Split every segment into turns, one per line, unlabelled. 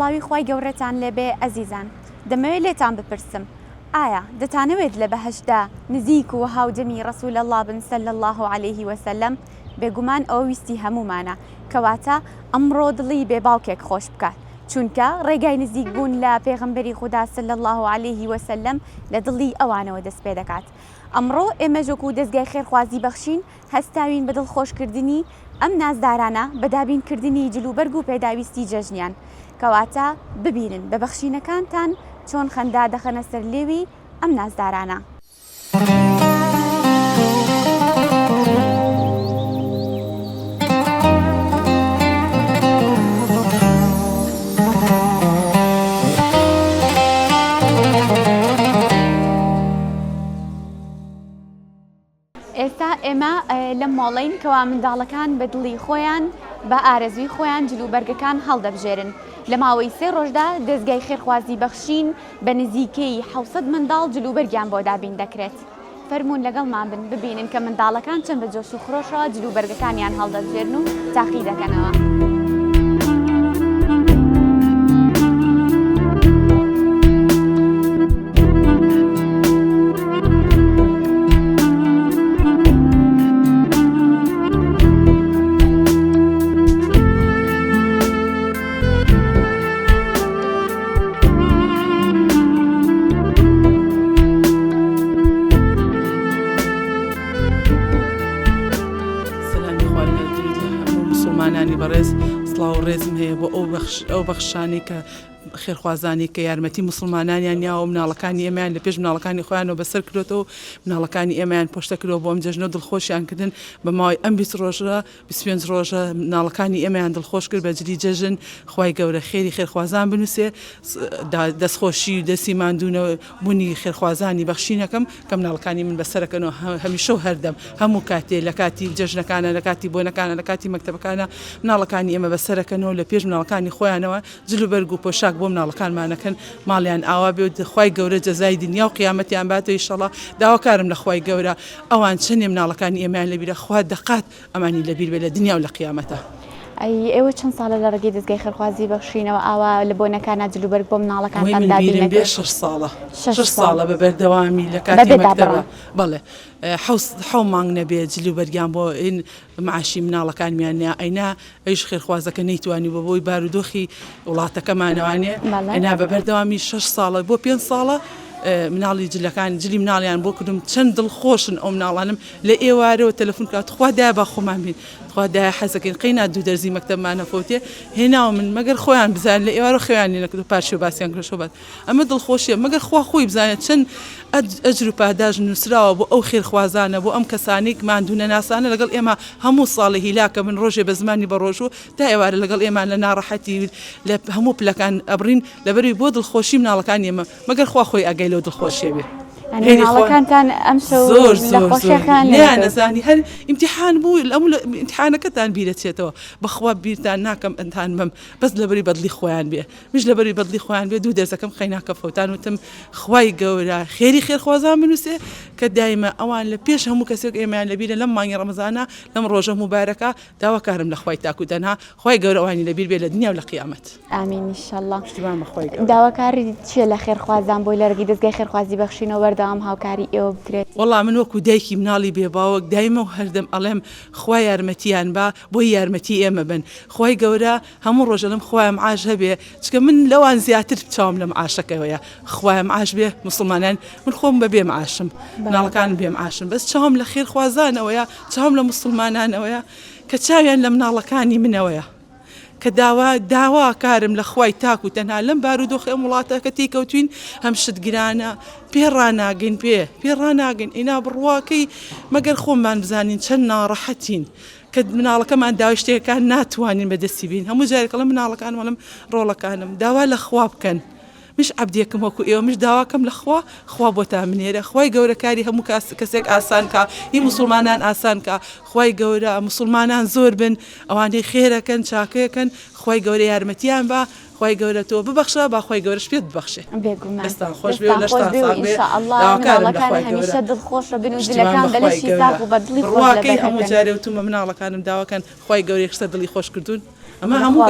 سڵاوی خوای گەورەتان لێبێ ئەزیزان، دەمەوێت لێتان بپرسم ئایا دەتانەوێت لە بەهەشدا نزیک و هاودەمی ڕەسوول الله بن صلی الله عليه وسلم؟ بێگومان ئەوە ویستی هەمومانە، کەواتە ئەمڕۆ دڵی بێباوکێک خۆش بکات، چونکە ڕێگای نزیک بوون لە پێغەمبەری خوددا صلی الله عليه وسلم لە دڵی ئەوانەوە دەست پێ دەکات. ئەمڕۆ ئێمە ژۆک و دەستگای خێرخوازی بەخشین هەستاوین بە دڵخۆشکردنی ئەم نازدارانە بەدابینکردنی جلوبەرگ و پێداویستی جەژنیان، کەواتە ببینن بە بەخشینەکانتان چۆن خەندا دەخەنە سەر لێوی ئەم نازدارانە. ئێستا ئێمە لە مۆڵین کەوا منداڵەکان بە دڵی خۆیان بە ئارەزوی خۆیان جلوبەرگەکان هەڵدەبژێرن. لە ماوەی 3 ڕۆژدا دەستگای خێرخوازی بەخشین بە نزیکەی 700 منداڵ جلوبەرگیان بۆ دابین دەکرێت. فەرموون لەگەڵمان بن ببینن کە منداڵەکان چەند بە جۆش و خڕۆشەوە جلوبەرگەکانیان هەڵدەبژێرن و تاقی دەکەنەوە.
مسلمانانی بەڕێز سڵاو و ڕێزم هەیە بۆ ئەو بەخشانی کە خێرخوازانی کە یارمەتی مسلمانانیان یا و مناڵەکانی ئێمەیان لە پێش مناڵەکانی خۆیانەوە بەسەر کردوێتەوە مناڵەکانی ئێمەیان پۆشتە کردەوە بۆ ئەم جەژنە دڵخۆشیان کردن بە ماوەی ئەم 20 ڕۆژە 25 ڕۆژە مناڵەکانی ئێمەیان دڵخۆش کرد بە جلی جەژن. خوای گەورە خێری خێرخوازان بنووسێ، دەستخۆشی و دەستی ماندوونەوە بوونی خێرخوازانی بەخشینەکەم کە مناڵەکانی من بەسەرەکەنەوە هەمیشە و هەردەم هەموو کاتێ لە کاتی جەژنەکانە لە کاتی بۆنەکانە لە کاتی مەکتەبەکانە مناڵەکانی ئێمە بەسەرەکەنەوە لە پێش مناڵەکانی خۆیانەوە جلوبەرگ و پۆشاک بۆ مناڵەکانمانەکەن ماڵیان ئاوا بێت. خوای گەورە جەزای دنیا و قیامەتیان باتەوە ئینشەڵڵا. داواکارم لە خوای گەورە ئەوان چەندێ مناڵەکانی ئێمەیان لەبیرە خوا دەقات ئەمانی لەبیر بێ لە دنیا و لە قیامەتە.
ئێوە چەند ساڵە لە ڕێگەی دەستگای خێرخوازی بەخشینەوە ئاوا لە بۆنەکانە جلوبەرگ بۆ مناڵەکانتان دابین دەکەن؟
6 ساڵە بە بەردەوامی لە کاتی مەکتەبە. بەڵێ حەو مانگ نەبێت جلوبەرگیان بۆ ئین معاشی مناڵەکانمیان ئەینا ئەیش خێرخوازەکە نەیتوانی بە بۆی بارودۆخی وڵاتەکەمانەوانێ ئەینا بە بەردەوامی 6 ساڵە بۆ 5 ساڵە مناڵی جلەکان جلی مناڵیان بۆ کردم چەند دڵخۆشن ئەو مناڵانم لە ئێوارەوە تەلەفۆن کات خوا دای با خۆمان بین خوا دای حەزەکەین قەینا دوو دەرزی مەکتەبمانە فۆتێ هێناوە من مەگەر خۆیان بزان لە ئێوارە خۆیان نەکرد و پارچە و باسییان کرد شۆبات ئەمە دڵخۆشیە مەگەر خوا خۆی بزانێت چەند ئەجر و پاداش نووسراوە بۆ ئەو خێرخوازانە بۆ ئەم کەسانی ماندوونە ناسانە لەگەڵ ئێمە هەموو ساڵی هیلاکە من ڕۆژێ بە زمانی بە ڕۆژ و تا ئێوارە لەگەڵ ئێمان لە ناڕەحەتی لە هەموو پلەکان ئەبرین لەبەروی بۆ دڵخۆشی مناڵەکانی ئێمە مەگەر خوا خۆی ئەگەی لەو دڵخۆشیە بێ.
مناڵەکانتان ئەم
زۆر نەزانی هەر ئیمتیحان بوو ئەم ئیمتیحانەکەتان بیرەچێتەوە بەخوا بیرتان ناکەم ئەتان بم بەس لەبەری بەدڵی خۆیان بێ مش لەبەری بەدڵی خۆیان بێ دوو دەرزەکەم خەیناکە فەوتان وتم خوای گەورە خێری خێرخوازان بنووسێ کە دایمە ئەوان لە پێش هەموو کەسێک ئێمەیان لەبیرە لەم مانگی ڕەمەزانە لەم ڕۆژە مبارەکە داواکارم لە خوای تاکو تەنها خوای گەورە ئەوانی لەبیر بێ لە دنیا و لە قیامەت.
ئامین ئینشەڵڵا. داواکاری چییە لە خێرخوازان بۆی لە ڕێگەی دەستگای خێرخوازی بەخشینەوە وەردەوام هاوکاری ئێوە بکرێت؟
وەڵام من وەکو دایکی مناڵی بێباوەک دایمە و هەردەم ئەڵێم خوای یارمەتیان با بۆی یارمەتی ئێمە بن خوای گەورە هەموو ڕۆژە لەم خوای معاش هەبێ چکە من لەوان زیاتر بچاوم لە معاشەکەوەیە خوای معاش بێ مسلمانان من خۆم بەبێ معاشم مناڵەکان بێ معاشم بەس چاوم لە خێرخوازانەوەیە چاوم لە مسلمانانەوەیە کە چاویان لە مناڵەکانی منەوەیە کە داواکارم لە خوای تاکو تەنها لەم بارودۆخی ئەم وڵاتە کە تێکەوتوین هەم شت گرانە پێڕاناگەین پێڕاناگەین ئینا بڕواکەی مەگەر خۆمان بزانین چەند ناڕەحەتین کە مناڵەکەمان داوای شتێکەکان ناتوانین بەدەستی بین هەموو جارێکەڵە مناڵەکان وەڵم ڕۆڵەکانم داوا لە خوا بکەن مش عبدێکم وەکو ئێوە مش داواکەم لە خوا بۆ تا منێرە خوای گەورەکاری هەموو کەسێک ئاسان کا هی مسلمانان ئاسان کا خوای گەورە مسلمانان زۆر بن ئەوانەی خێرەکەن چاکەکەن خوای گەورە یارمەتیان با خوای گەورە تۆ ببەخشە با خوای گەورەش پێت ببەخشێ
بێگومان خۆش بێ لە ئینشەڵڵا هەمیشە دڵخۆشە بن و جلەکان بەلەشی تاق و بەدڵی
ڕواکەی هەموو جارێ وتومە مناڵەکانم داواکەن خوای گەورەی خستە دڵی خۆش کردوون ئەمە هەموو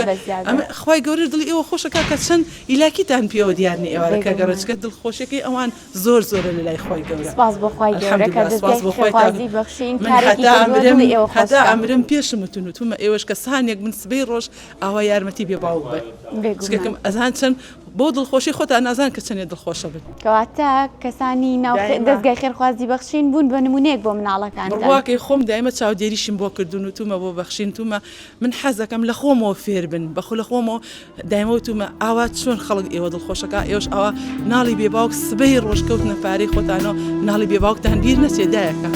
خی گەورە دڵی ئێوە خۆشەکە کە چەند ئیلاکیتان پێوە دیارنی ئێوارەکە گەڕچکە دڵخۆشەکەی ئەوان زۆر زۆرە لە لای خۆی گەورە
سپاس بۆ خی گەورە کە دەستخوازی بەخشین
هەتا ئەمرم پێشمتون وتومە ئێوەش کە سانێک من سبەی ڕۆژ ئاوا یارمەتی بێ باوک بێکم ئەزان چەند بۆ دڵخۆشی خۆتان نازان کە چەندێ دڵخۆشە بن
کەواتە کەسانی ناو دەستگای خێرخوازی بەخشین بوون بە نمونەیەک بۆ مناڵەکان
واقعی خۆم دایمە چاودێریشم بۆ کردوون و تومە بۆ بەخشین تومە من حەزەکەم لە خۆمەوە فێر بن بەخۆ لە خۆمەوە دایمە تومە ئاوا چۆن خەڵک ئێوە دڵخۆشەکە ئێوەش ئەوە ناڵی بێباوک سبەی ڕۆژکەوتنە پارەی خۆتانەوە ناڵی بێباوکتان بیر نەچێدایەکە.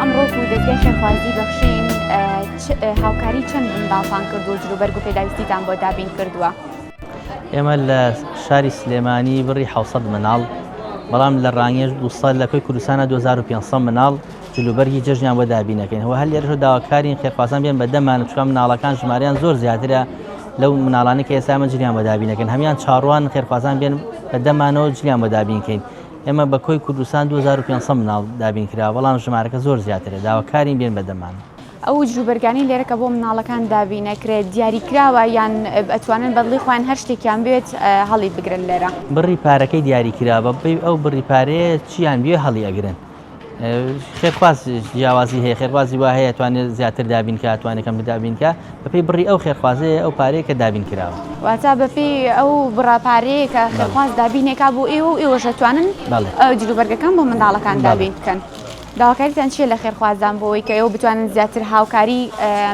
ئەمڕۆ دەستگای خێرخوازی بەخشین هاوکاری چەند منداڵتان کردو جلوبەرگ و پێداویستیتان بۆ دابین کردووە؟
ئێمە لە شاری سلێمانی بڕی 700 مناڵ بەڵام لە ڕانگەش دووسەد لە کۆی کوردستانە 2500 مناڵ جلوبەرگی جەژنیان بۆ دابینەکەین هەر لێرەش داواکارین خێرخوازان بێن بە دەمان چکە مناڵەکان ژمارەیان زۆر زیاترە لەو مناڵانی کە ئێستا ئێمە جلیان بۆ دابینەکەین هەمیان چاڕوان خێرخوازان بێن بە دەمانەوە جلیان بۆ دابینکەین ئێمە بە کۆی کوردستان 2500 مناڵ دابین کرا بەڵام ژمارەکە زۆر زیاترە داواکارین بێن بە دەمان.
ئەو جلوبەرگانی لێرەکە بۆ مناڵەکان دابینەکرێت دیاریکراوە یان ئەتوانن بەدڵی خۆیان هەر شتێکیان بێت هەڵی بگرن لێرە
بڕی پارەکەی دیاریکرا بە ئەو بڕی پارەیە چیان بێ هەڵی ئەگرن خێرخواز جیاوازی هەیە خێرخوازی وا هەیە توانێت زیاتر دابینکە توانێکم بدابینکە بەپێی بڕی ئەو خێرخوازەیە ئەو پارەیە کە دابین کراوە
واتە بەپێی ئەو بڕاپارەیە کە خێرخواز دابینێکا بۆ ئێوە و ئێوەش دەتوانن جلوبەرگەکان بۆ منداڵەکان دابین بکەن. داواکاریتان چیە لە خێرخوازان بۆەوەی کە ئێوە بتوانن زیاتر هاوکاری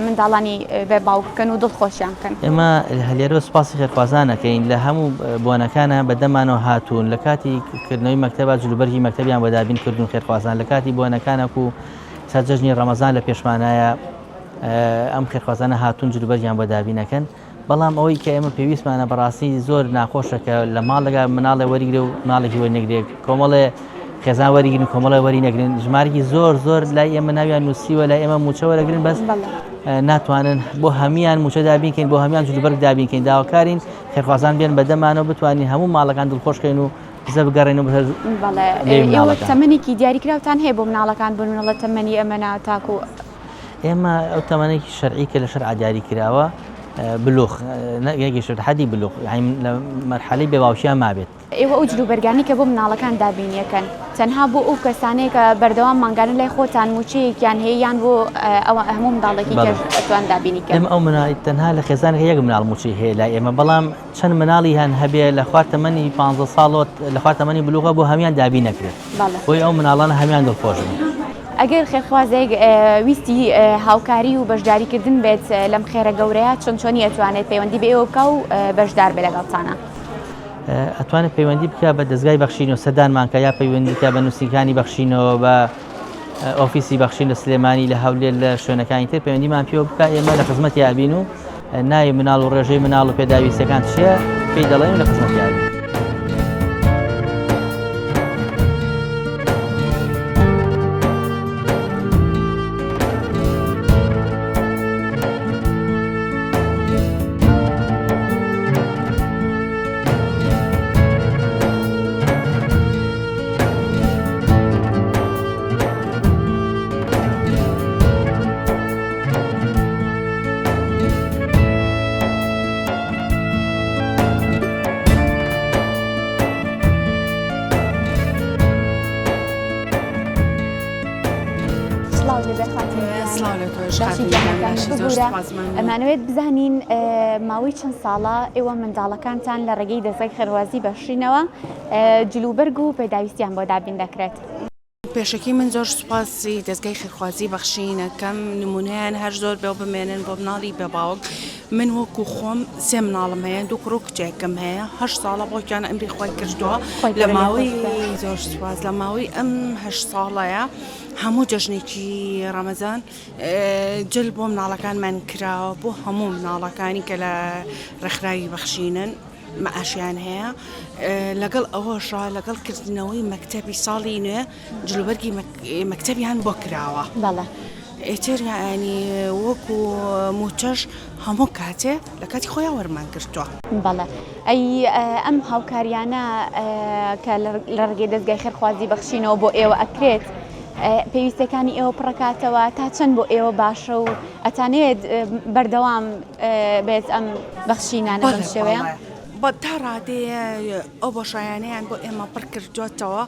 منداڵانی بێ باوک بکەن و دڵخۆشیان بکەن؟
ئێمە هەلێرە سوپاسی خێرخوازانەکەین لە هەموو بۆنەکانە بە دەمانەوە هاتوون لە کاتی کردنەوەی مەکتەبە جلوبەرگی مەکتەبیان بۆ دابین کردوون خێرخوازان لە کاتی بۆنەکانە و سەرجەژنی ڕەمەزان لە پێشمانایە ئەم خێرخوازانە هاتوون جلوبەرگیان بۆ دابینەکەن بەڵام ئەوەی کە ئێمە پێویستمانە بەڕاستی زۆر ناخۆشەکە لە ماڵەکە مناڵە وەریگرێ و ماڵێکی وەرنەگرێت کۆمەڵێ خێزان وەریگرن کۆمەڵی وەری نەگرن ژمارەی زۆر لای ئێمە ناویان نووسیوە لای ئێمە موچە وەرەگرن بەس ناتوانن بۆ هەمیان موچە دابینکەین بۆ هەمیان جلوبەرگ دابینکەین داواکارین خێرخوازان بێن بە دەمانەوە بتوانین هەموو ماڵەکان دڵخۆشکەین و زە بگەڕێن و
ئێوە تەمەنێکی دیاریکراوتان هەیە بۆ مناڵەکان بۆ منڵە تەمەنی ئەمەنا تاکو
ئێمە ئەو تەمەنێکی شەرعی کە لە شەرع دیاری کراوە بلوغ یەکێشت حەدی بلوغ لە مەرحەلەی بێباوشیان مابێت.
ئێوە ئەو جلوبەرگانی کە بۆ مناڵەکان دابینیەکەن تەنها بۆ ئەو کەسانەیە کە بەردەوام مانگانە لای خۆتان موچەیەکیان هەیە یان بۆ ئەوە هەموو منداڵێکی ئەتوان دابینیکەن؟
ئێمە ئەو مناڵی تەنها لە خێزانێک یەک مناڵ موچەی هەیە لای ئێمە بەڵام چەند مناڵی هەن هەبێ لە خوار تەمەنی 15 ساڵۆت لە خوار تەمەنی بلوغە بۆ هەمیان دابین نەکرێت بۆی ئەو مناڵانە هەمیان دڵخۆش بن.
ئەگەر خێرخوازێک ویستی هاوکاری و بەشداریکردن بێت لەم خێرە گەورەیە چۆنی ئەتوانێت پەیوەندی بە ئێوە بکە و بەشدار بێ لەگەڵتانە؟
ئەتوانێت پەیوەندی بکە بە دەستگای بەخشینەوە سەدانمانکە یا پەیوەندیکە بە نووسینەکانی بەخشینەوە بە ئۆفیسی بەخشین لە سلێمانی لە هەولێر لە شوێنەکانی تر پەیوەندیمان پێوە بکە ئێمە لە خزمەتی ئابین و ناوی مناڵ و ڕێژەی مناڵ و پێداویستەکان چییە پێی دەڵێن لە خزمەتی ئابین.
ئەمانەوێت بزانین ماوەی چەند ساڵە ئێوە منداڵەکانتان لە ڕێگەی دەستگای خێرخوازی بەخشینەوە جلوبەرگ و پێداویستیان بۆ دابین دەکرێت؟
پێشەکی من زۆر سوپاسی دەستگای خێرخوازی بەخشینەکەم نمونەیان هەر زۆر بێ بمێنن بۆ مناڵی بە باوک من وەکو خۆم سێ مناڵم هەیە دوو کوڕ و کچێکم هەیە 8 ساڵە بۆکیان ئەمری خۆی کردووە لە ماوەی زۆر سوپاس لە ماوەی ئەم 8 ساڵەیە هەموو جەژنێکی ڕەمەزان جل بۆ مناڵەکانمان کراوە بۆ هەموو مناڵەکانی کە لە ڕێکخراوی بەخشینن مەعاشیان هەیە لەگەڵ ئەوەشە لەگەڵ کردنەوەی مەکتەبی ساڵی نوێ جلوبەرگی مەکتەبیان بۆ کراوە
بەڵێ
ئێتر یعنی وەکو موچەش هەموو کاتێ لە کاتی خۆیان وەرمان کردووە
بەڵێ ئەی ئەم هاوکاریانە کە لە ڕێگەی دەستگای خێرخوازی بەخشینەوە بۆ ئێوە ئەکرێت پێویستەکانی ئێوە پڕکاتەوە تا چەند بۆ ئێوە باشە و ئەتانەوێت بەردەوام بێت ئەم بەخشینانە بەم شێوەیە
بە تا ڕادەیە ئەو بۆشایانەیان بۆ ئێمە پڕ کردوێتەوە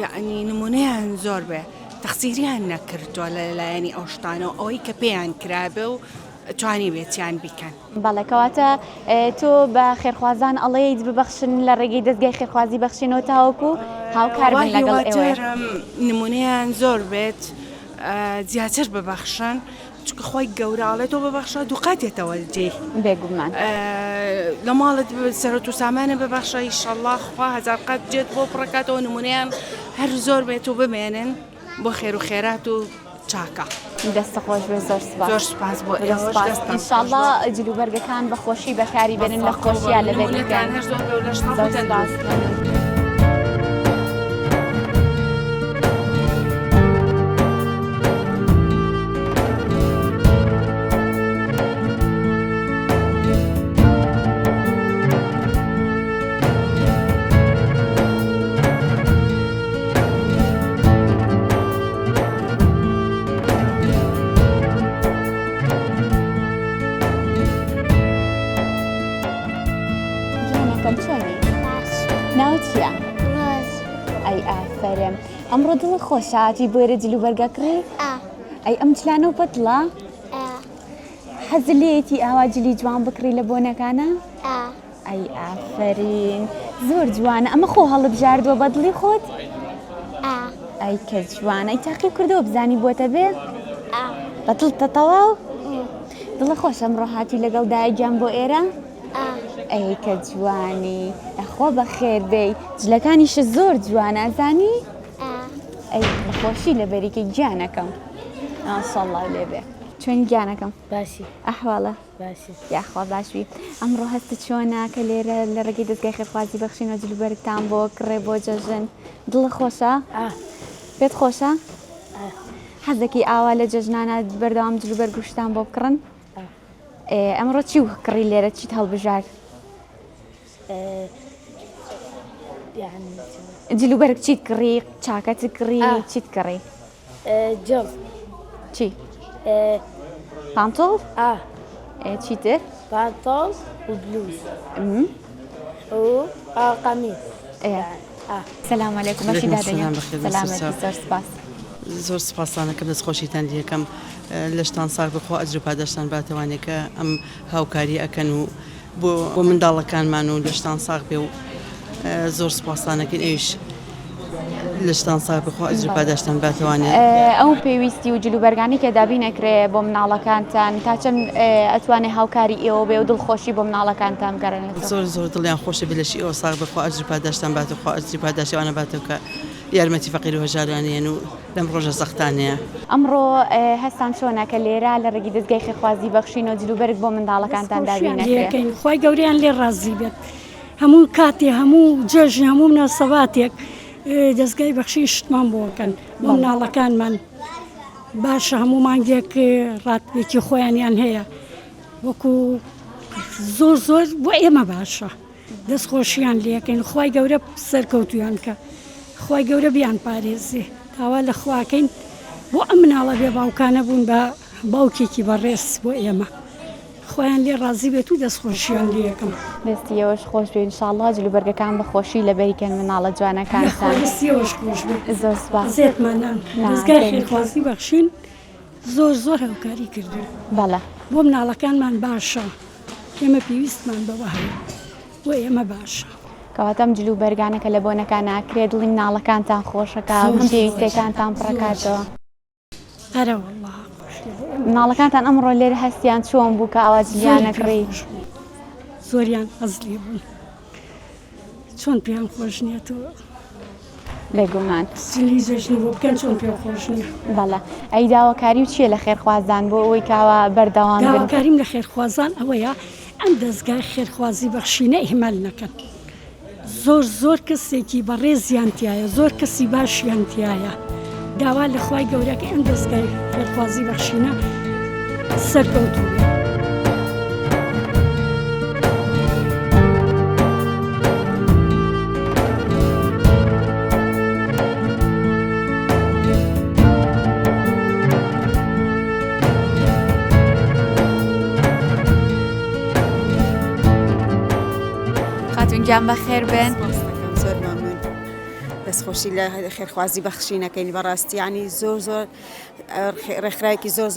یعنی نمونەیان زۆر بێ تەخسیریان نەکردووە لەلایەنی ئەو شتانەوە ئەوەی کە پێیان کرابێ و توانی بێتیان بیکەن
بەڵێ کەواتە تۆ بە خێرخوازان ئەڵەیت ببەخشن لە ڕێگەی دەستگای خێرخوازی بەخشینەوە تاوەکو هاوکار بن لەگەڵ ئێوە
نمونەیان زۆر بێت زیاتر ببەخشن چونکە خۆی گەورەڵێتەوە ببەخشە دووقاتێتەوە جێ
بێگومان
لە ماڵت سەرەت و سامانە ببەخشە ئیشەڵڵا خوا هەزار قەت جێت بۆ پڕکاتەوە نمونەیان هەر زۆر بێت و بمێنن بۆ خێر و خێرات و چاکە
دەستە خۆش بێ زۆر
زۆر سپاس بۆ
ئینشاءڵڵا جلوبەرگەکان بە خۆشی بەکاری بێنن لە خۆشییان لە بێتیان زۆر سپاس. ناوت چییە؟ ئەی ئافرێم ئەمڕۆ دڵە خۆشاتی بۆرە جلوبەرگە کڕی؟ ئەی ئەم چلانە و پەتڵە؟ حەز لێتی ئاوا جلی جوان بکڕی لە بۆنەکانە؟ ئەی ئافرین زۆر جوانە ئەمە خۆ هەڵبژاردووە بە دڵی خۆت؟ ئەی کە جوانە ئەی تاقی کردەوە بزانی بۆتە بێ؟ بەدڵتە تەواو؟ دڵە خۆش ئەمڕۆ هاتی لەگەڵ دایکیان بۆ ئێرە؟ ئەی کە جوانی ئەخۆ بە خێر بێی جلەکانیشە زۆر جوانە زانی؟ ئەی بەخۆشی لە بەریکەی گیانەکەم ماشەڵڵا لێبێ چۆنی گیانەکەم
باسی
ئەحواڵە
باسی
یاخوا باشوی ئەمڕۆ هەستە چۆنە کە لێرە لە ڕێگەی دەستگای خێرخوازی بەخشینەوە جلوبەرگتان بۆ کڕێ بۆ جەژن دڵە خۆشە؟ پێت خۆشە؟ حەزەکەی ئاوا لە جەژنانە بەردەوام جلوبەرگ و شتان بۆ بکڕن؟ ئەمڕۆ چی کڕی لێرە چیت هەڵبژار؟ جلوبەرگ چیت کڕی چاکەت کڕی چیت کڕی؟
جڵ
چی؟ پانتۆڵ؟ چیتر؟
پانتۆڵ و بلوز و قەمیس.
سلام علیکم بەشی دادەنێ سلامەتی زۆر سپاس
زۆر سپاسانەکەم دەستخۆشیتان دیەکەم لە شتان ساک بخۆ ئەجر پاداشتان باتەوانێکە ئەم هاوکاری ئەکەن و بۆ منداڵەکانمان و لە شتان ساق بێ و زۆر سپاسانەکەن ئێویش لە شتان ساک بخۆ ئەجر پاداشتان باتەوانێت
ئەو پێویستی و جلوبەرگانی کە دابی نەکرێ بۆ مناڵەکانتان تا چەند ئەتوانێ هاوکاری ئێوە بێ و دڵخۆشی بۆ مناڵەکانتان بگەڕێنێت
زۆر دڵیان خۆشە بلەشی ئەوە ساق بخۆ ئەجر پاداشتان باتەخوا ئەجر پاداشتیوانە باتەوە کە یارمەتی فەقیر و هەژارانیان و لەم ڕۆژە سەختانەیە
ئەمڕۆ هەستان چۆنە کە لێرە لە ڕێگی دەستگای خێرخوازی بەخشینەوە جلوبەرگ بۆ منداڵەکانتان دابی نەکرێ
خۆی گەوریان لێ ڕازی بێت هەموو کاتێ هەموو جێژن هەموو مناسەباتێک دەستگای بەخشی شتمان بۆکەن بۆ مناڵەکانمان باشە هەموو مانگێک ڕاتبێکی خۆیانیان هەیە وەکو زۆر بۆ ئێمە باشە دەستخۆشییان لێکەین خی گەورە سەرکەوتویان کە خی گەورە بیان پارێزێ تاوا لە خواکەین بۆ ئەم مناڵە بێ باوکانە بوون بە باوکێکی بەڕێز بۆ ئێمە خۆیان لێ ڕازی بێت و دەستخۆشییان لێەکەم
دەستیەوەش خۆش بێ ئینشاءڵڵا جلوبەرگەکان بە خۆشی لە بەریکەن مناڵە جوانەکانتان
دەستیەوەش خۆش بێت
زۆر سپاس
زێتمانان دەستگای خێرخوازی بەخشین زۆر هاوکاری کردو
بەڵێ
بۆ مناڵەکانمان باشە ئێمە پێویستمان بەوە هەیە بۆ ئێمە باشە
کەواتەم جلوبەرگانە کە لە بۆنەکان ناکرێت دڵی مناڵەکانتان خۆشەکە پێویستەکانتان پڕکاتەوە
ئەرە وەڵڵا
مناڵەکانتان ئەمڕۆ لێرە هەستیان چۆن بوو کە ئاواجلیانەکڕی
زۆریان ئەزلی بوون چۆن پێیان خۆش نییەەوە
بێگومان
سلی زەژنی بۆ بکەن چۆن پێ خۆش نییە
بەڵە ئەی داواکاری و چییە لە خێرخوازان بۆ ئەوەی کاوە بەردەوام بن
داواکاریم لە خێرخوازان ئەوەیە ئەم دەستگای خێرخوازی بەخشینە ئیهمال نەکەن زۆر کەسێکی بەڕێزیانتیایە زۆر کەسی باشیانتیایە داوا لە خوای گەورەکە ئەم دەستگای خێرخوازی بەخشینە سەرکەوتووە
خاتونجان بەخێر بن
زۆر مەمنون دەستخۆشی لە خێرخوازی بەخشینەکەی بەڕاستی ینی زۆر ڕێکخراوێکی زۆر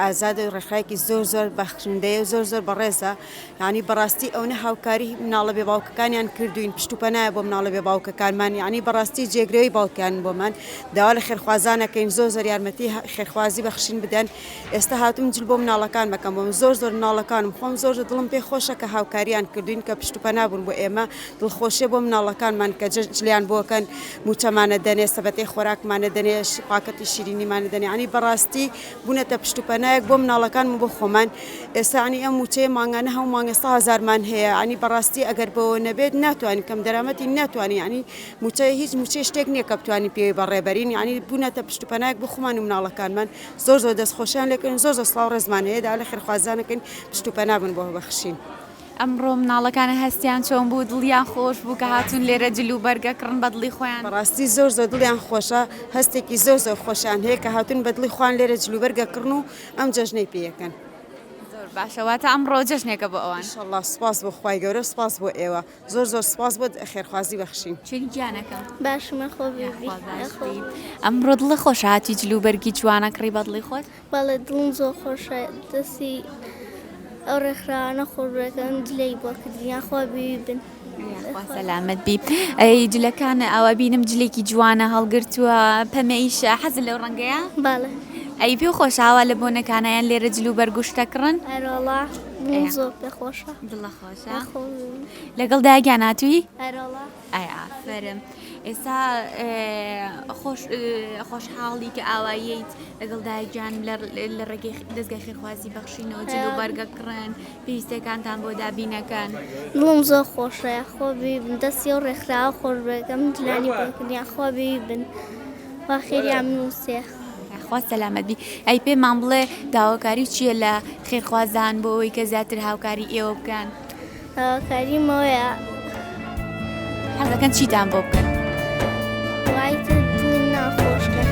ئازادە و ڕێکخراوێکی زۆر بەخشندەیە و زۆر بەڕێزە ینی بەڕاستی ئەوە هاوکاری مناڵە بێ باوکەکانیان کردوین پشتوپەنایە بۆ مناڵە بێ باوکەکانمان ینی بەڕاستی جێگرەوەی باوکیان بۆمان داوا لە خێرخوازانەکەین زۆر یارمەتی خێرخوازی بەخشین بدەن ئێستا هاتوم جل بۆ مناڵەکان بکەم بۆم زۆر مناڵەکانم خۆم زۆر دڵم پێ خۆشە کە هاوکاریان کردوین کە پشتوپەنا بوون بۆ ئێمە دڵخۆشیە بۆ مناڵەکانمان کە جلیان بۆکەن موچەمانە دەنێ سەبەتەی خۆراکمانە دەنێ پاکەتی شیرینیمانە دەنێ ینی بەڕاستی بوونەتە پشتوپەنایەک بۆ مناڵەکانم بۆ خۆمان ئێستانی ئەم موچەیە مانگانە هەموو مانگە 100,000مان هەیە ینی بەڕاستی ئەگەر بەوە نەبێت ناتوانین کەم دەرامەتی ناتوانین ینی موچەیە هیچ موچەی شتێک نییە کە بتوانین پێوی بەڕێبەرین ینی بوونەتە پشتوپەنایەک بۆ خۆمان و مناڵەکانمان زۆر دەستخۆشیان لێکن زۆر سڵاو ڕێزمان هەیە دا لە خێرخوازانەکەین پشتوپەنا بن بۆ بەخشین
ئەمڕۆ مناڵەکانە هەستیان چۆن بوو دڵیان خۆش بوو کە هاتوون لێرە جلو بەرگە کڕن بە دڵی خۆیان
بەڕاستی زۆر دڵیان خۆشە هەستێکی زۆر خۆشیان هەیە کە هاتوون بە دڵی خوان لێرە جلوبەرگە کڕن و ئەم جەژنەی پێیەکەن
زۆر باشەواتە ئەمڕۆ جەژنێکە بۆ ئەوان
ئینشەڵڵا سپاس بۆ خوای گەورە سپاس بۆ ئێوە زۆر سپاس بۆ خێرخوازی بەخشین
چێنی گیانەکە
باشمە خۆ
ئەمڕۆ دڵی خۆش هاتی جلوبەرگی جوانە کڕی بە دڵی خۆت
بەڵێ دڵم زۆر خۆشە دەستی ئەو ڕێکخراوانە خۆڕەکەم دلەی بۆ کردیان خوا ببن
سەلامت بی ئەی جلەکانە ئەوە بینم جلێکی جوانە هەڵگرتووە پەمەیشە حەزت لەو ڕەنگەیە
باڵێ
ئەی پێ خۆشاوە لە بۆنەکانیان لێرە جلو بەرگوشتە کڕن
ئەرۆڵا زۆر پێخۆشە
دڵە خۆشە لەگەڵ داگیان هاتووی
ئەرۆڵا
ئەی ئافرم ئێستا خۆشحاڵی کە ئاواییت لەگەڵ دایکجان لە ڕێگەی دەستگای خێرخوازی بەخشینەوە جلو بەرگە کڕن پێویستەکانتان بۆ دابینەکان
دڵم زۆر خۆشەیە خۆ ببن دەستی و ڕێکخراوە خۆڕێکەم دلانی بۆکردیان خۆ ببن واخێریان نووسێ
خوا سەلامەت بی ئەی پێمان بڵێ داواکاری چییە لە خێرخوازان بۆ ئەوەی کە زیاتر هاوکاری ئێوە بکەن
هاوکاریمەوەیە
حەزەکەن چیتان بۆ بکەن
وایتە دڵم ناخۆشکە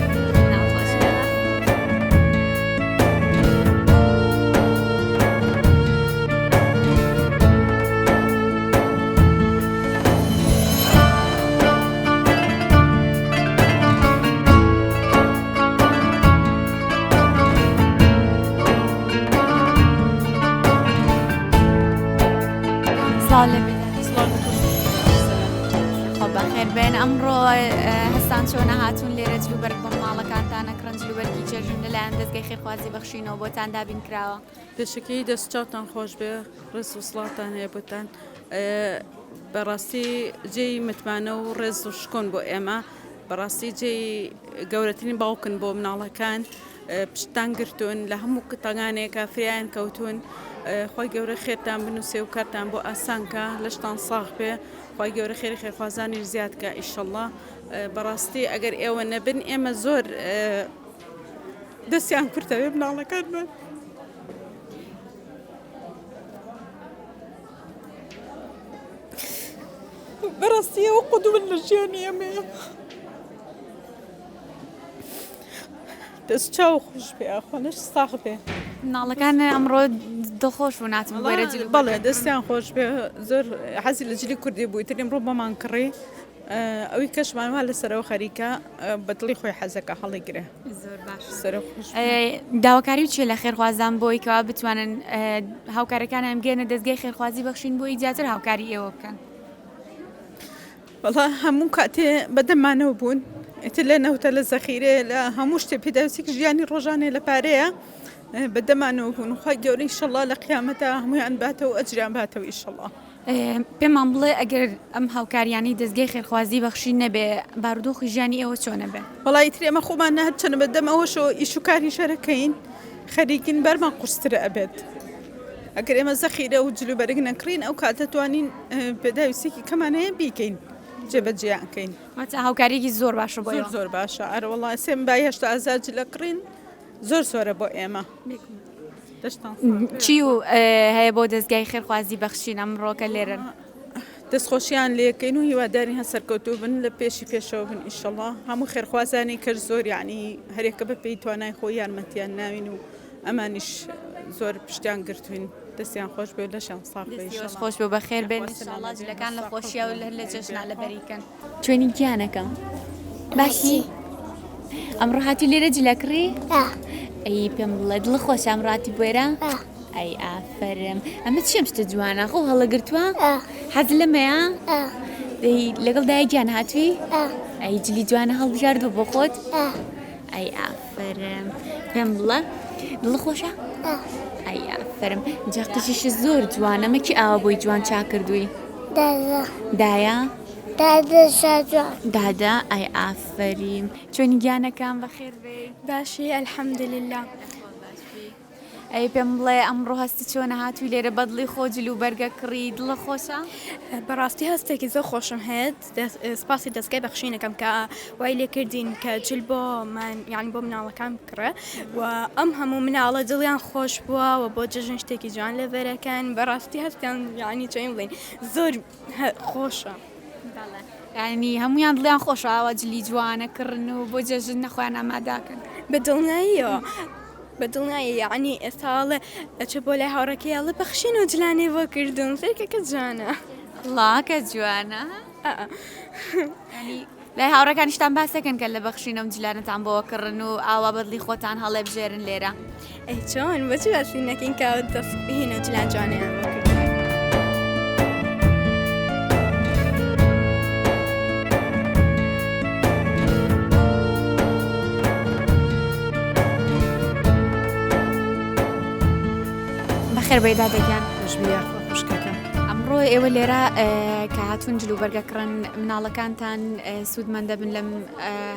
بەخێر بێن ئەمڕۆ هەستان چۆنە هاتوون لێرە جلوبەرگ بە مناڵەکانتانە کڕن جلوبەرگی جێژن لەلایەن دەستگای خێرخوازی بەخشینەوە بۆتان دابین کراوە
پێشەکەی دەستچاتان خۆش بێ ڕێز و سڵاتان هەیە بۆتان بەڕاستی جێی متمانە و ڕێز و شکۆن بۆ ئێمە بەڕاستی جێی گەورەترین باوکن بۆ مناڵەکان پشتان گرتوون لە هەموو تەگانێکە فریان کەوتون خۆی گەورە خێرتان بنووسێ و کارتان بۆ ئاسانکە لەشتان ساغ بێ خۆی گەورە خێری خێرخوازانی زیادکە ئیشەڵڵا بەڕاستی ئەگەر ئێوە نەبن ئێمە زۆر دەستیان کورتەوێ مناڵەکانمان بەڕاستی ئەوە قودومن لە ژیانی ئێمەیە دەست چاو خۆش بێ ئاخۆنش ساغ بێ
مناڵەکان ئەمڕۆ دڵخۆش بوو ناتم وەرە جلو
بەڵێ دەستیان خۆش بێ زۆر حەزی لە جلی کوردی بووی تریم ڕۆ بەمان کڕی ئەوی کەشمان وا لەسەرەوە خەریکە بەدڵی خۆی حەزەکە هەڵیگرێ
زۆر باش
سەرە خۆش
داواکاری و چیە لە خێرخوازان بۆی کەوا بتوانن هاوکارەکانیان بگەێنە دەستگای خێرخوازی بەخشین بۆی زیاتر هاوکاری ئێوە بکەن
وەڵا هەموو کاتێ بەدەمانەوە بوون ئێتر لە نەوتە لە زەخیرێ لە هەموو شتێ پێداویستێک ژیانی ڕۆژانێ لە پارەیە بەدەمانەوە خی گەورە ئیشەڵڵا لە قیامەتە هەمویان باتەوە ئەجریان باتەوە ئیشەڵڵا.
پێمان بڵێ ئەگەر ئەم هاوکاریانی دەستگای خێرخوازی بەخشی نەبێ بارودۆخی ژیانی ئێوە چۆنە بێ؟
وڵی تری ئەمە خۆمان نەهرچەنە بەدەمەوەشەوە ئیش و کاری شەرەکەین خەریکین بەرمان قورسترە ئەبێت. ئەگەر ئێمە زەخیرە و جلوبەرگ نەکڕین ئەو کاتەتوانین پێداویستێکی کەمانەیە بیکەین جێبەجێیانکەین.
هاوکارێکی زۆر باشە بۆ
زۆر باشە ئەرەوەڵا سێم باهێشتا ئازاج لە کڕین زۆر سۆرە بۆ ئێمە.
چی و هەیە بۆ دەستگای خێرخوازی بەخشین ئەمڕۆکە لێرن؟
دەستخۆشیان لێکەین و هیواداری هەسەرکەوتوو بن لە پێشەوە بن ئیشەڵڵا هەموو خێرخوازانی کرد زۆر یعنی هەرێکە بە پێی توانای خۆی یارمەتیان ناوین و ئەمانیش زۆر پشتیان گرتوین دەستیان خۆش بێ لەشان ساق
خۆش بێ بەخێر بێن جلەکان لە خۆشیە و لە جەژنا لە بەریکەن. توێنی گیانەکە باشی ئەمڕۆ هاتی لێرە جلەکڕی؟ ئەی پێم بڵێ دڵ خۆش ئەمڕاتی بێرە؟ ئەی ئافرم ئەمە چیم شتە جوانە خۆ هەڵەگرتووە؟ حەز لەمەیە؟ لەگەڵ دایکیان هاتووی؟ ئەی جلی جوانە هەڵبژاردووە بۆ خۆت؟ ئەی ئافرم پێم بڵێ دڵ خۆشە؟ ئەی ئافرم جا قژیش زۆر جوانە مەکی ئاوا بۆی جوان چا کردووی؟ دایە؟ دادا ئەی ئافریم چۆنی گیانەکان بەخێر بێ؟
باشی ئەلحەمدولله.
ئەی پێم بڵێ ئەمڕۆ هەستی چۆنە هاتووی لێرە بەدڵی خۆ جلو بەرگە کڕی دڵە خۆشە؟
بەڕاستی هەستێکی زۆر خۆشم هێت سپاسی دەستگای بەخشینەکەم کە وای لێ کردین کە جل بۆ من یعنی بۆ مناڵەکان بکڕە و ئەم هەموو مناڵە دڵیان خۆش بووە و بۆ جژن شتێکی جوان لەبەرەکەن بەڕاستی هەستیان یعنی چۆن بڵین زۆر خۆشە.
یعنی هەمویان دڵیان خۆشەوە جلی جوانە کڕن و بۆ جەژن نەخۆیان ئاماداکەن
بەدڵناییەوە. بەدڵنایە یعنی ئێستاڵێ ئەچە بۆ لای هاوڕەکەیڵە بەخشین و جلانێ بۆ کردوم فێرکەکە جوانە
ڵاکە جوانە لای هاوڕەکانیشتان باسەکەن کە لە بەخشینەم جلانەتان بۆ کڕن و ئاوا بەدڵی خۆتان هەڵێ بژێرن لێرە.
ئەی چۆن بۆچی باسی نەکەین کاوە دەستهینە جلان جوانیان بۆ کردن.
خێر بەیدا دەگیان
خوشکەکەم
ئەمڕۆ ئێوە لێرە کە هاتوون جلو بەرگەکڕن مناڵەکانتان سوودمەندە بن لەم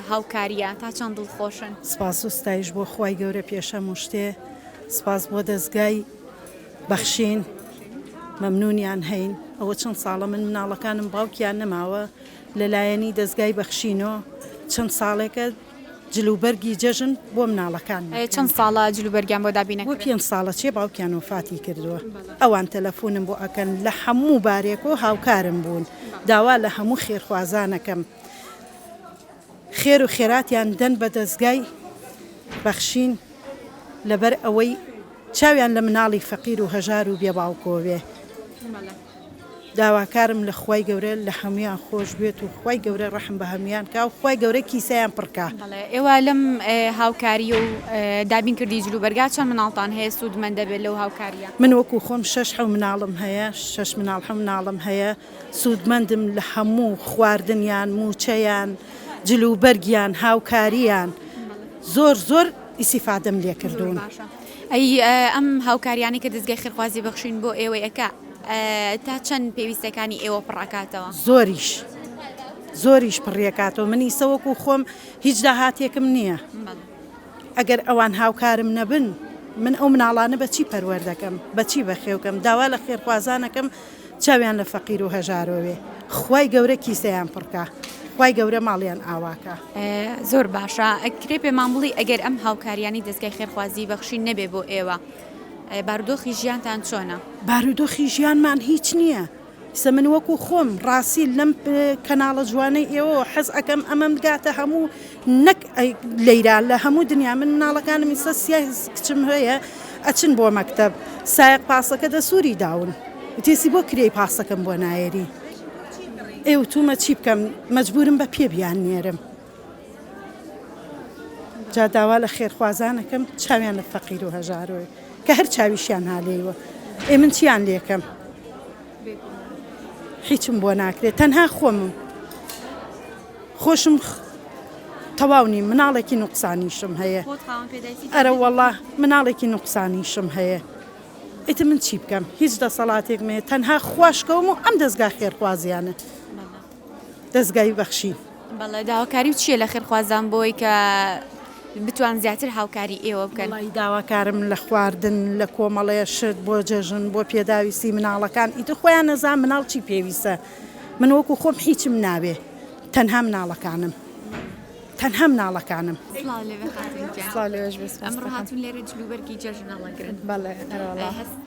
هاوکاریە تا چەند دڵخۆشن.
سپاس و ستایش بۆ خوای گەورە پێشەم و شتێ سپاس بۆ دەستگای بەخشین مەمنونیان هەین ئەوە چەند ساڵە من مناڵەکانم باوکیان نەماوە لەلایەنی دەستگای بەخشینەوە چەند ساڵێکە جلوبەرگی جەژن بۆ مناڵەکان.
چەند ساڵە جلوبەرگیان بۆ دابینە؟
بۆ 5 ساڵە چێ باوکیان وفاتی کردووە ئەوان تەلەفۆنم بۆ ئەکەن لە هەموو بارێک و هاوکارم بوون داوا لە هەموو خێرخوازانەکەم خێر و خێراتیان دەن بە دەستگای بەخشین لەبەر ئەوەی چاویان لە مناڵی فەقیر و هەژار و بێباوکۆ بێ. داواکارم لە خوای گەورە لە هەمویان خۆش بێت و خوای گەورە ڕەحم بە هەمویان کا و خوای گەورە کیسەیان پڕکا.
ئێوە لەم هاوکاری و دابین کردی جلوبەرگا چەند مناڵتان هەیە سوودمەندە بێت لەو هاوکاریە؟
من وەکو خۆم 6 مناڵم هەیە 6 مناڵم هەیە سوودمەندم لە هەموو خواردنیان موچەیان جلوبەرگیان هاوکاریان زۆر ئیسیفادەم لێ کردوون.
ئەی ئەم هاوکاریانی کە دەستگای خێرخوازی بەخشین بۆ ئێوە ئەکا تا چەند پێویستەکانی ئێوە پڕاکاتەوە؟
زۆریش پڕیەکاتەوە منی سەوەکو خۆم هیچ داهاتێکم نییە ئەگەر ئەوان هاوکارم نەبن من ئەو مناڵانە بەچی پەروەردەکەم بەچی بەخێوکەم داوا لە خێرخوازانەکەم چاویان لە فەقیر و هەژارۆوێ خوای گەورە کیسەیان پڕکا خوای گەورە ماڵیان ئاواکە.
زۆر باشە ئەکرێ پێمان بڵی ئەگەر ئەم هاوکاریانی دەستگای خێرخوازی بەخشین نەبێ بۆ ئێوە بارودۆخی ژیانتان چۆنە؟
بارودۆخی ژیانمان هیچ نییە. سە من وەکو خۆم ڕاستی لەم کەناڵە جوانەی ئێوە حەز ئەەکەم ئەمەم گاتە هەموو نەک لەیرا لە هەموو دنیا من مناڵەکانم ئیسە سیای کچم هەیە ئەچن بۆ مەکتەب سایق پاسەکە دەسووری داون تێسی بۆ کرێی پاسەکەم بۆ نایەری ئێوە تومە چی بکەم مەجبورم بە پێ بیان نێرم جا داوا لە خێرخوازانەکەم چاویان لە فەقیر و هەژارۆی کە هەر چاویشیان هالێیوە ئێ من چیان لێکەم هیچم بۆ ناکرێت تەنها خۆشم
تەواونی مناڵێکی نوقسانیشم هەیە ئەرە وەڵا مناڵێکی نوقسانیشم هەیە ئیتر من چی بکەم هیچ دەسەڵاتێک مێ تەنها خوۆشکەوم و ئەم دەستگا خێرخوازیانە دەستگای بەخشین
بەڵێ داواکاری و چییە لە خێرخوازان بۆی کە بتوان زیاتر هاوکاری ئێوە بکەن
وڵی داواکارم لە خواردن لە کۆمەڵەیە شت بۆ جەژن بۆ پێداویستی مناڵەکان ئیتر خۆیان نەزان مناڵ چی پێویستە من وەکو خۆم هیچم ناوێ تەنها مناڵەکانم تەنها مناڵەکانم
ئەمڕۆ هاتون لێرە جلوبەرگی جەژنەڵەگرن
بەڵێ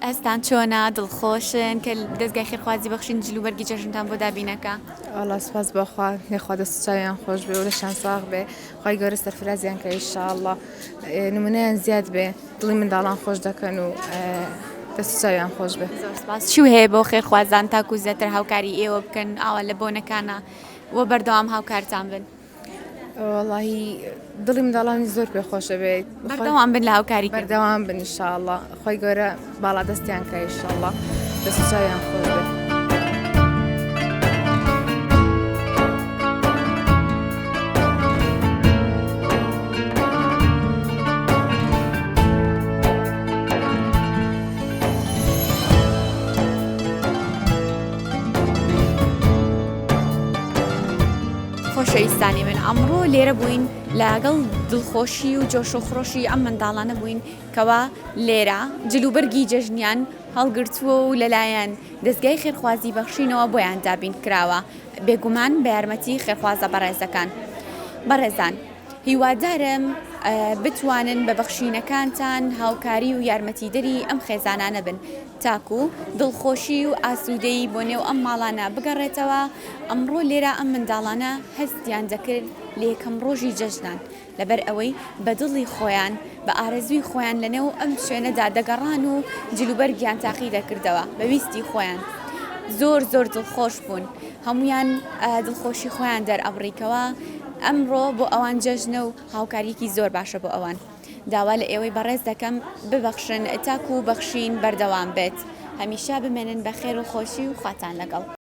ئەستان چۆنا دڵخۆشن کە دەستگای خێرخوازی بەخشین جلوبەرگی جەژنتان بۆ دابینەکە
ئەڵا سپاس بەخوا لێخوا دەستچاویان خۆش بێ و لە شانساغ بێ خی گەورە سەرفرازیان کە ئینشاءڵڵا نمونەیان زیاد بێ دڵی منداڵان خۆش دەکەن و دەستچاویان خۆش بێ
چی هەیە بۆ خێرخوازان تاکو زیاتر هاوکاری ئێوە بکەن ئاوا لە بۆنەکانە وە بەردەوام هاوکارتان بن
وڵی دڵی منداڵانی زۆر پێخۆشە بێت
بەردەوام بن لە هاوکاری
بەردەوام بن ئینشاءڵڵا خی گەورە باڵا دەستیان کە ئینشاءڵڵا دەستچاویان خۆش بێت
خۆشەویستانی من ئەمڕۆ لێرە بووین لەگەڵ دڵخۆشی و جۆشەخڕۆشی ئەم منداڵانە بووین کەوا لێرە جلوبەرگی جەژنیان هەڵگرتووە و لەلایەن دەستگای خێرخوازی بەخشینەوە بۆیان دابین کراوە بێگومان بە یارمەتی خێرخوازە بەڕێزەکان بەڕێزان هیوادارم بتوانن بە بەخشینەکانتان هاوکاری و یارمەتیدەری ئەم خێزانانە بن تاکو دڵخۆشی و ئاسوودەی بۆ نێو ئەم ماڵانە بگەڕێتەوە ئەمڕۆ لێرە ئەم منداڵانە هەستیان دەکرد لە یەکەم ڕۆژی جەژنان لەبەر ئەوەی بە دڵی خۆیان بە ئارەزوی خۆیان لەنێو ئەم شوێنەدا دەگەڕان و جلوبەرگیان تاقی دەکردەوە بەویستی خۆیان زۆر دڵخۆش بوون هەمویان دڵخۆشی خۆیان دەرئەبڕیکەوە ئەمڕۆ بۆ ئەوان جەژنە و هاوکاریکی زۆر باشە بۆ ئەوان داوا لە ئێوەی بەڕێز دەکەم ببەخشن تاکو و بەخشین بەردەوام بێت هەمیشە بمێنن بە خێر و خۆشی و خواتان لەگەڵ